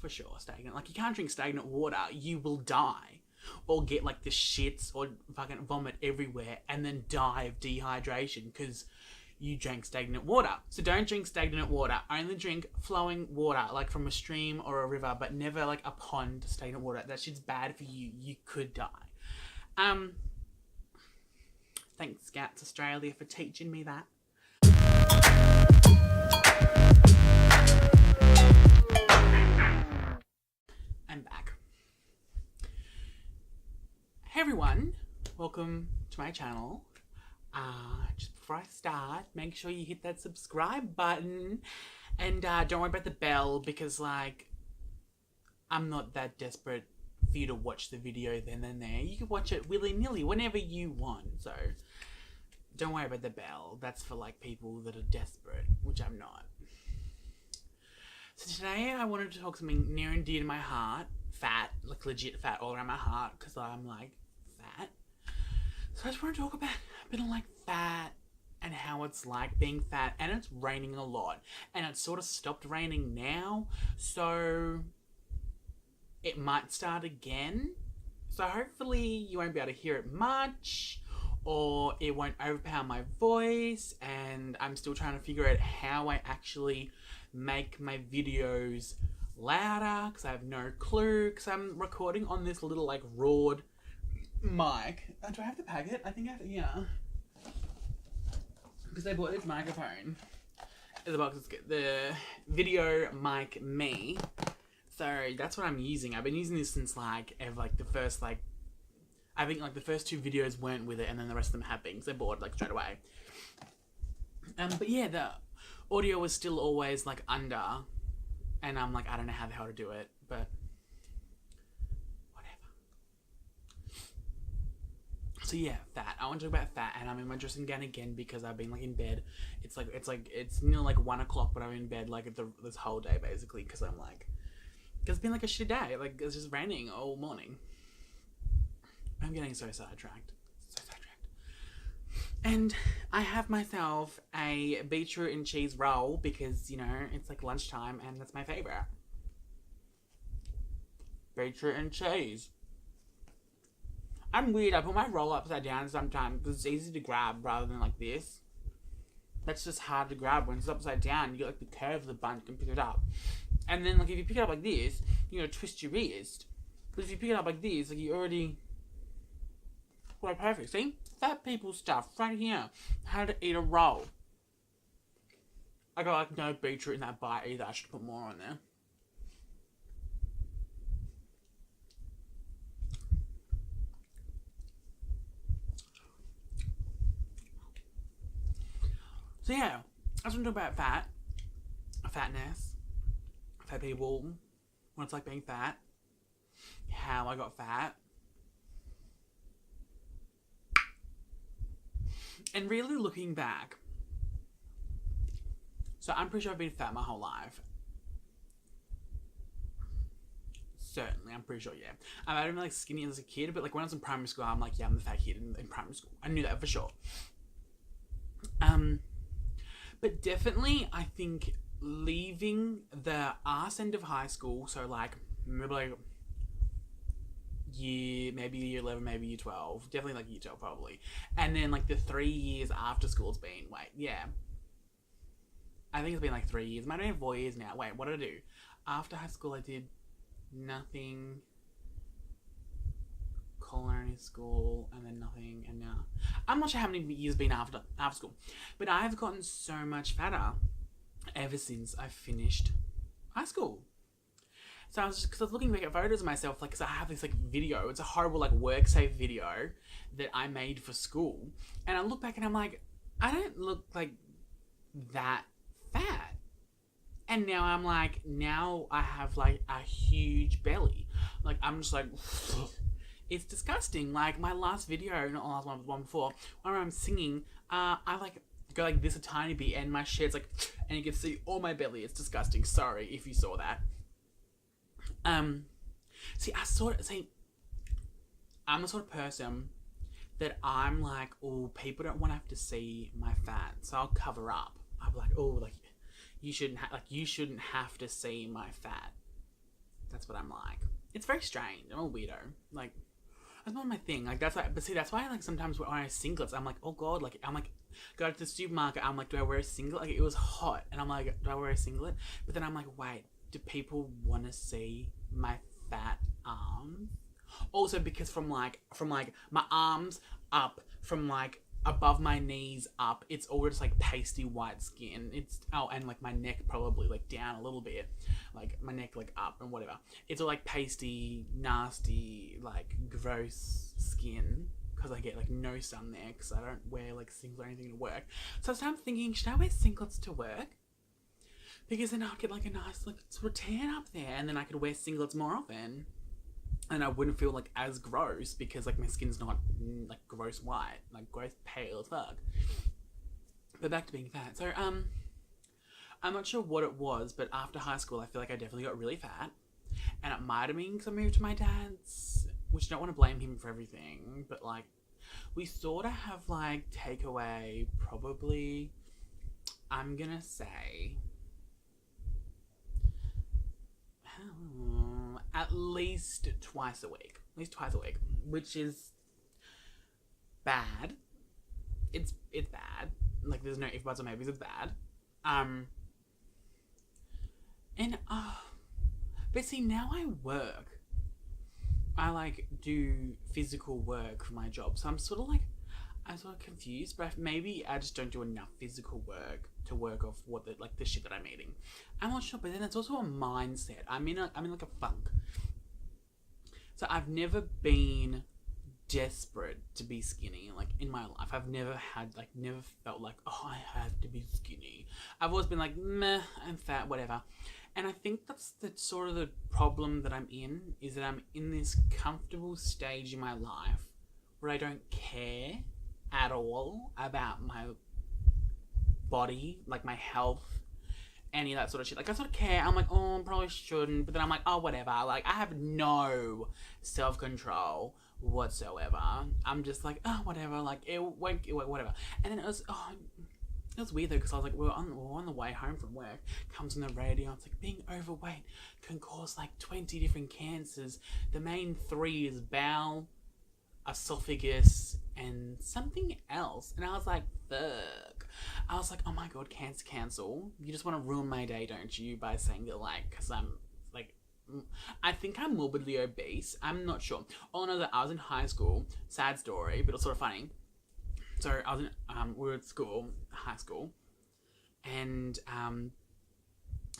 for sure, stagnant. Like, you can't drink stagnant water, you will die. Or get, like, the shits or fucking vomit everywhere and then die of dehydration because you drank stagnant water. So don't drink stagnant water. Only drink flowing water, like from a stream or a river, but never, like, a pond stagnant water. That shit's bad for you. You could die. Thanks, Scouts Australia, for teaching me that. I'm back. Hey everyone, welcome to my channel. Just before I start, make sure you hit that subscribe button and don't worry about the bell because, like, I'm not that desperate for you to watch the video then and there. You can watch it willy-nilly whenever you want, so don't worry about the bell. That's for, like, people that are desperate, which I'm not. So today I wanted to talk something near and dear to my heart. Fat, like legit fat all around my heart because I'm, like, fat. So I just want to talk about a bit of, like, fat and how it's like being fat, and it's raining a lot and it's sort of stopped raining now, so it might start again. So hopefully you won't be able to hear it much or it won't overpower my voice, and I'm still trying to figure out how I actually make my videos louder because I have no clue, because I'm recording on this little, like, Rode mic. Do I have to pack it? I think I have to, yeah. Because they bought this microphone in the box. It's the Video Mic Me. So that's what I'm using. I've been using this since, like, the first, like, I think, like, the first 2 videos weren't with it, and then the rest of them have been, because they bought it, like, straight away. But yeah, the audio was still always, like, under, and I'm like, I don't know how the hell to do it, but whatever. So yeah, fat. I want to talk about fat, and I'm in my dressing gown again because I've been, like, in bed. It's nearly, like, 1 o'clock, but I'm in bed, like, this whole day, basically, because I'm, like, because it's been, like, a shitty day. Like, it's just raining all morning. I'm getting so sidetracked. And I have myself a beetroot and cheese roll because, you know, it's, like, lunchtime and that's my favourite. Beetroot and cheese. I'm weird. I put my roll upside down sometimes because it's easy to grab rather than, like, this. That's just hard to grab when it's upside down. You get, like, the curve of the bun, you can pick it up. And then, like, if you pick it up like this, you're going to twist your wrist. But if you pick it up like this, like, you already... Well, perfect. See? Fat people stuff right here. How to eat a roll. I got, like, no beetroot in that bite either. I should put more on there. So yeah, I just want to talk about fat. Fatness. Fat people. What it's like being fat. How I got fat. And really looking back, so I'm pretty sure I've been fat my whole life. Certainly, I'm pretty sure, yeah. I didn't like skinny as a kid, but, like, when I was in primary school, I'm like, yeah, I'm the fat kid in primary school. I knew that for sure. But definitely, I think leaving the arse end of high school, so, like, maybe, like, maybe year 11, maybe year 12, definitely, like, year 12 probably, and then, like, the 3 years after school's been, I think it's been, like, 3 years, might have been 4 years now. Wait, what did I do? After high school I did nothing, culinary school, and then nothing, and now I'm not sure how many years been after school, but I've gotten so much fatter ever since I finished high school. So I was looking back at photos of myself, like, because I have this, like, video. It's a horrible, like, work safe video that I made for school, and I look back and I'm like, I don't look like that fat. And now I'm like, now I have, like, a huge belly. Like, I'm just like, it's disgusting. Like, my last video, not the last one, but the one before, when I'm singing, I, like, go like this a tiny bit, and my shit's like, and you can see all my belly. It's disgusting. Sorry if you saw that. I'm the sort of person that I'm like, oh, people don't want to have to see my fat, so I'll cover up. I'm like, oh, like, you shouldn't have to see my fat. That's what I'm like. It's very strange. I'm a weirdo. Like, that's not my thing. Like, that's like, but see, that's why, like, sometimes when I wear singlets, I'm like, oh god, like, I'm like, go to the supermarket, I'm like, do I wear a singlet? Like, it was hot, and I'm like, do I wear a singlet? But then I'm like, wait, do people want to see my fat arms? Also, because from like my arms up, from like above my knees up, it's all just like pasty white skin. It's and like my neck probably like down a little bit, like my neck like up and whatever. It's all like pasty, nasty, like gross skin because I get like no sun there because I don't wear like singlets or anything to work. So I'm thinking, should I wear singlets to work? Because then I'll get like a nice like sort of tan up there, and then I could wear singlets more often. And I wouldn't feel like as gross because like my skin's not like gross white, like gross pale as fuck. But back to being fat. So I'm not sure what it was, but after high school I feel like I definitely got really fat, and it might have been because I moved to my dad's, which I don't want to blame him for everything, but like we sort of have like takeaway probably, I'm gonna say, at least twice a week. Which is bad. It's bad. Like, there's no if, buts, or maybes. It's bad. But see, now I work. I, like, do physical work for my job. So I'm sort of confused, but maybe I just don't do enough physical work to work off what the shit that I'm eating. I'm not sure, but then it's also a mindset. I'm in like a funk. So I've never been desperate to be skinny, like, in my life. I've never felt like, oh, I have to be skinny. I've always been like, meh, I'm fat, whatever. And I think that's the sort of the problem that I'm in, is that I'm in this comfortable stage in my life where I don't care at all about my body, like my health, any of that sort of shit. Like, I sort of care. I'm like, oh, I probably shouldn't. But then I'm like, oh, whatever. Like, I have no self-control whatsoever. I'm just like, oh, whatever. Like, whatever. And then it was weird though, because I was like, we're on the way home from work. Comes on the radio. It's like, being overweight can cause like 20 different cancers. The main 3 is bowel, esophagus, and something else. And I was like, fuck. I was like, oh my god, cancel. You just want to ruin my day, don't you, by saying that, like, because I'm like, I think I'm morbidly obese. I'm not sure. All I know that I was in high school. Sad story, but it's sort of funny. So I was in, we were at school, high school, and I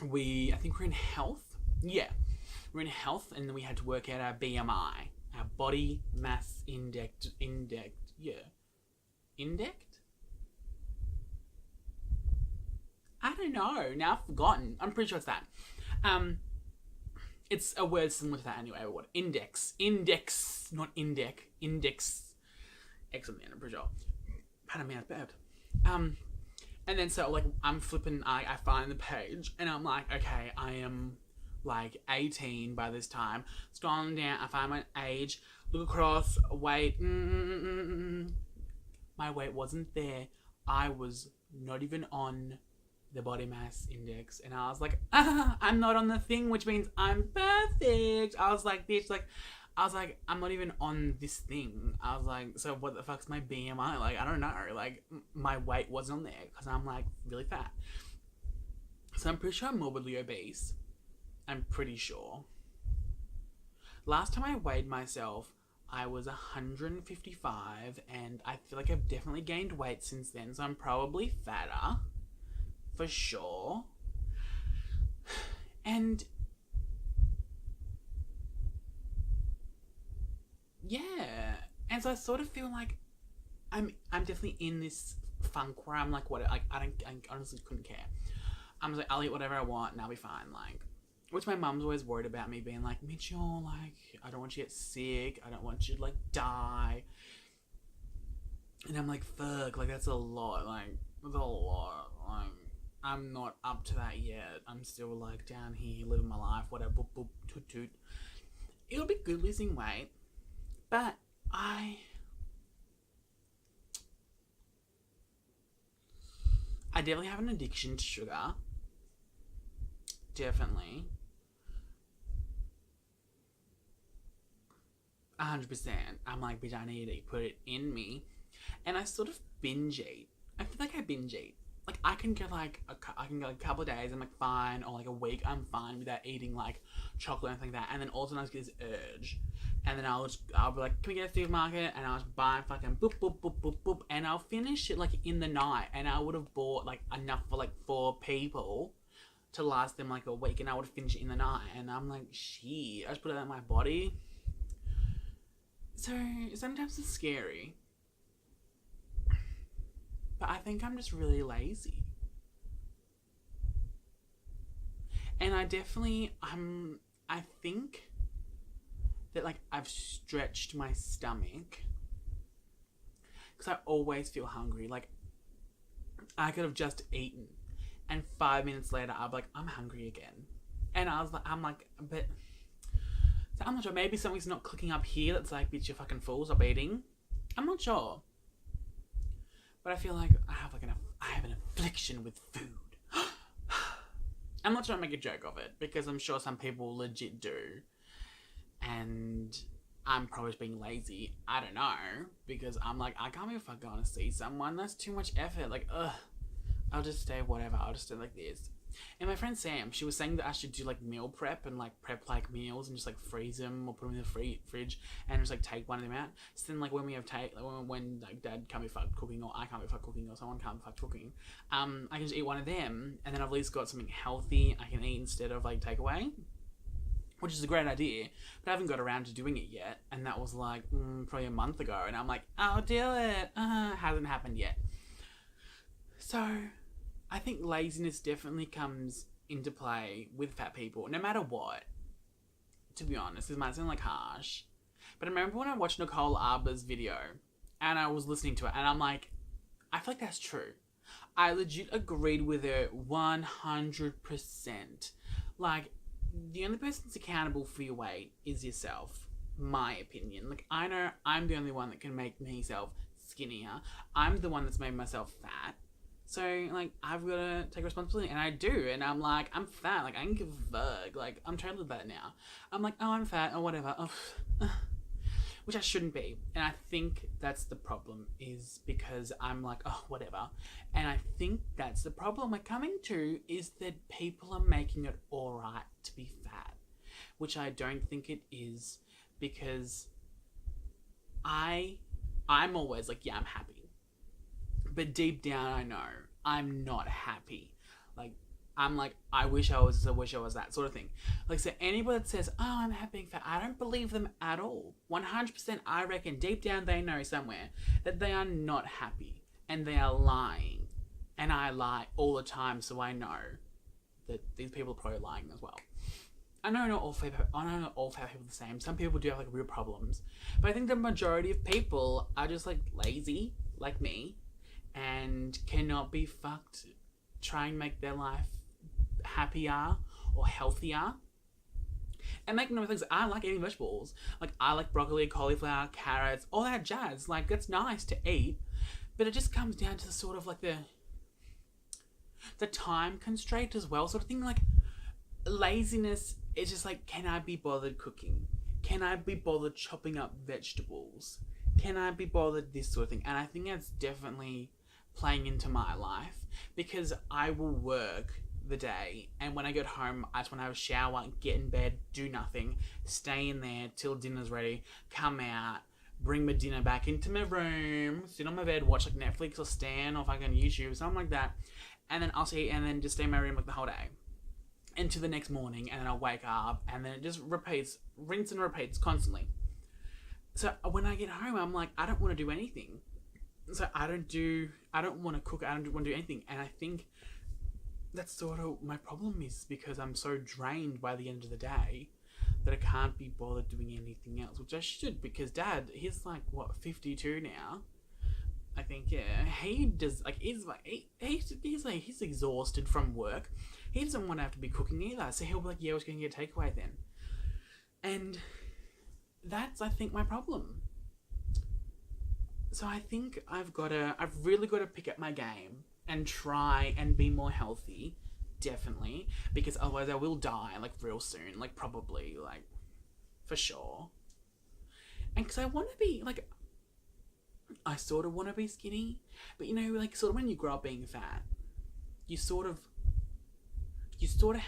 think we're in health. Yeah, we're in health, and then we had to work out our BMI, our body mass index. Yeah, indexed. I don't know. Now I've forgotten. I'm pretty sure it's that. It's a word similar to that anyway. What? Index, not index. Excellent, man. I'm pretty sure. Pardon me, I burped. And then so like I'm flipping. I find the page, and I'm like, okay, I am like 18 by this time. Scrolling down, I find my age. Look across. Weight. My weight wasn't there. I was not even on the body mass index, and I was like, I'm not on the thing, which means I'm perfect. I was like, bitch, like, I'm not even on this thing. I was like, so what the fuck's my BMI? Like, I don't know. Like, my weight wasn't on there because I'm like really fat. So I'm pretty sure I'm morbidly obese. I'm pretty sure. Last time I weighed myself, I was 155, and I feel like I've definitely gained weight since then, so I'm probably fatter. For sure. And yeah. And so I sort of feel like I'm definitely in this funk where I'm like, what, like, I honestly couldn't care. I'm like, I'll eat whatever I want and I'll be fine. Like, which my mum's always worried about me being like, Mitchell, like, I don't want you to get sick. I don't want you to, like, die. And I'm like, fuck, like, that's a lot. Like, that's a lot. Like, I'm not up to that yet. I'm still, like, down here living my life, whatever, boop, boop, toot, toot. It'll be good losing weight, but I definitely have an addiction to sugar. Definitely. 100%. I'm like, bitch, I need to put it in me. And I sort of binge eat. I feel like I binge eat. Like, I can go like a couple of days, I'm like fine, or like a week, I'm fine without eating like chocolate or anything like that. And then all of a sudden I just get this urge, and then I'll be like, can we get a supermarket? And I'll just buy fucking boop boop boop boop boop, and I'll finish it like in the night. And I would have bought like enough for like 4 people to last them like a week, and I would finish it in the night. And I'm like, shit, I just put it in my body. So sometimes it's scary. But I think I'm just really lazy. And I think that like I've stretched my stomach. Because I always feel hungry. Like, I could have just eaten. And 5 minutes later, I'll be like, I'm hungry again. And I'm like, but... So I'm not sure. Maybe something's not clicking up here that's like, bitch, you fucking fool, stop eating. I'm not sure. But I feel like I have an affliction with food. I'm not trying to make a joke of it, because I'm sure some people legit do. And I'm probably just being lazy. I don't know. Because I'm like, I can't be if I go to see someone. That's too much effort. Like, ugh. I'll just stay whatever. I'll just stay like this. And my friend Sam, she was saying that I should do like meal prep and like prep like meals and just like freeze them or put them in the fridge and just like take one of them out. So then like when we have when like dad can't be fucked cooking, or I can't be fucked cooking, or someone can't be fucked cooking, I can just eat one of them, and then I've at least got something healthy I can eat instead of like takeaway, which is a great idea. But I haven't got around to doing it yet, and that was like probably a month ago, and I'm like, I'll do it. Hasn't happened yet. So I think laziness definitely comes into play with fat people, no matter what. To be honest, this might sound like harsh, but I remember when I watched Nicole Arbour's video, and I was listening to it, and I'm like, I feel like that's true. I legit agreed with her 100%. Like, the only person that's accountable for your weight is yourself. My opinion. Like, I know I'm the only one that can make myself skinnier. I'm the one that's made myself fat. So, like, I've got to take responsibility, and I do, and I'm like, I'm fat, like, I can give a fuck, like, I'm totally that now. I'm like, oh, I'm fat, or whatever, which I shouldn't be, and I think that's the problem, is because I'm like, oh, whatever, and I think that's the problem we're coming to, is that people are making it alright to be fat, which I don't think it is, because I'm always like, yeah, I'm happy. But deep down, I know I'm not happy. Like, I'm like, I wish I was that sort of thing. Like, so anybody that says, oh, I'm happy being fat, I don't believe them at all. 100%, I reckon deep down they know somewhere that they are not happy. And they are lying. And I lie all the time, so I know that these people are probably lying as well. I know not all fat people are the same. Some people do have, like, real problems. But I think the majority of people are just, like, lazy, like me, and cannot be fucked trying to make their life happier or healthier. And make no things, I like eating vegetables. Like, I like broccoli, cauliflower, carrots, all that jazz. Like, that's nice to eat. But it just comes down to the sort of like the time constraint as well, sort of thing. Like, laziness is just like, can I be bothered cooking? Can I be bothered chopping up vegetables? Can I be bothered this sort of thing? And I think that's definitely playing into my life, because I will work the day, and when I get home I just want to have a shower, get in bed, do nothing, stay in there till dinner's ready, come out, bring my dinner back into my room, sit on my bed, watch like Netflix or Stan or fucking YouTube, something like that, and then I'll see, and then just stay in my room like the whole day until the next morning, and then I'll wake up, and then it just repeats, rinse and repeats constantly. So when I get home, I'm like, I don't want to do anything. So I don't want to cook, I don't want to do anything. And I think that's sort of my problem, is because I'm so drained by the end of the day that I can't be bothered doing anything else, which I should, because Dad, he's like, what, 52 now? I think, yeah. He does, like, he's exhausted from work. He doesn't want to have to be cooking either. So he'll be like, yeah, we're going to get takeaway then. And that's, I think, my problem. So I think I've really got to pick up my game and try and be more healthy, definitely, because otherwise I will die, like, real soon, like, probably, like, for sure. And because I want to be, like, I sort of want to be skinny, but you know, like, sort of when you grow up being fat, you're sort of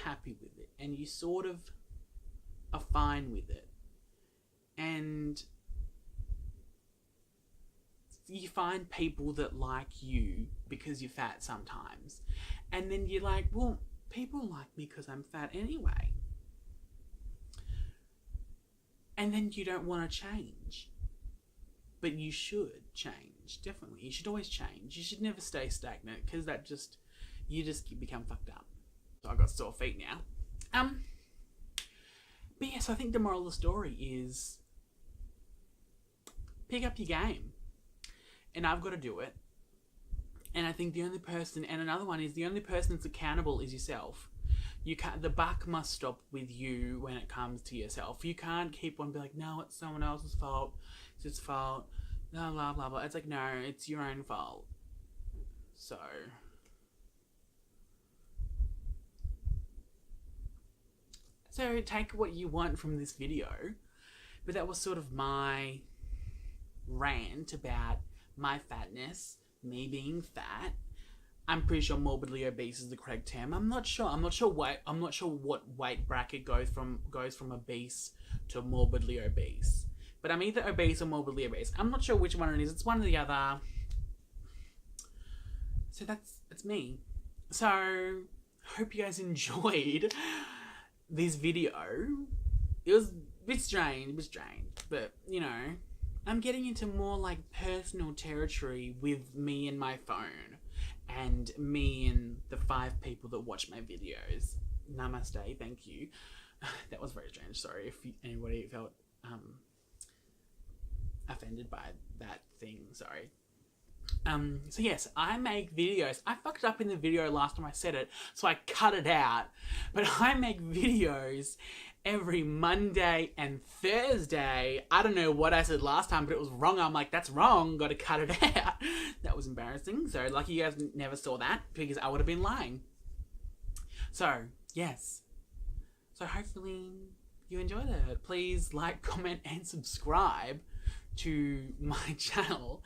happy with it, and you sort of are fine with it. And you find people that like you because you're fat sometimes. And then you're like, well, people like me because I'm fat anyway. And then you don't want to change. But you should change, definitely. You should always change. You should never stay stagnant, because you just become fucked up. So I've got sore feet now. But yeah, so I think the moral of the story is pick up your game. And I've got to do it. And I think the only person that's accountable is yourself. The buck must stop with you when it comes to yourself. You can't keep on being like, no, it's someone else's fault. It's his fault. Blah, blah, blah, blah. It's like, no, it's your own fault. So take what you want from this video. But that was sort of my rant about my fatness, me being fat. I'm pretty sure morbidly obese is the correct term. I'm not sure what weight bracket goes from obese to morbidly obese. But I'm either obese or morbidly obese. I'm not sure which one it is. It's one or the other. So that's me. So hope you guys enjoyed this video. It was a bit strange, but you know, I'm getting into more like personal territory with me and my phone, and me and the 5 people that watch my videos. Namaste, thank you. That was very strange. Sorry if anybody felt offended by that thing. Sorry. So yes, I make videos. I fucked up in the video last time I said it, so I cut it out. But I make videos every Monday and Thursday. I don't know what I said last time, but it was wrong. I'm like, that's wrong. Got to cut it out. That was embarrassing. So lucky you guys never saw that, because I would have been lying. So yes. So hopefully you enjoyed it. Please like, comment, and subscribe to my channel,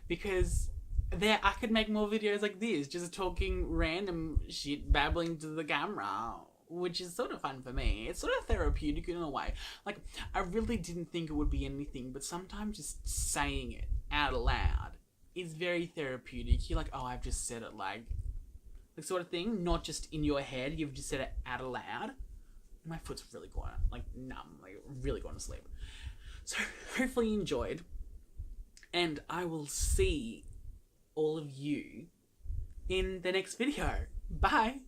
because I could make more videos like this, just talking random shit, babbling to the camera, which is sort of fun for me. It's sort of therapeutic in a way. Like, I really didn't think it would be anything, but sometimes just saying it out loud is very therapeutic. You're like, oh, I've just said it, like sort of thing, not just in your head, you've just said it out loud. My foot's really gone, like, numb, like, really gone to sleep. So, hopefully you enjoyed, and I will see all of you in the next video. Bye!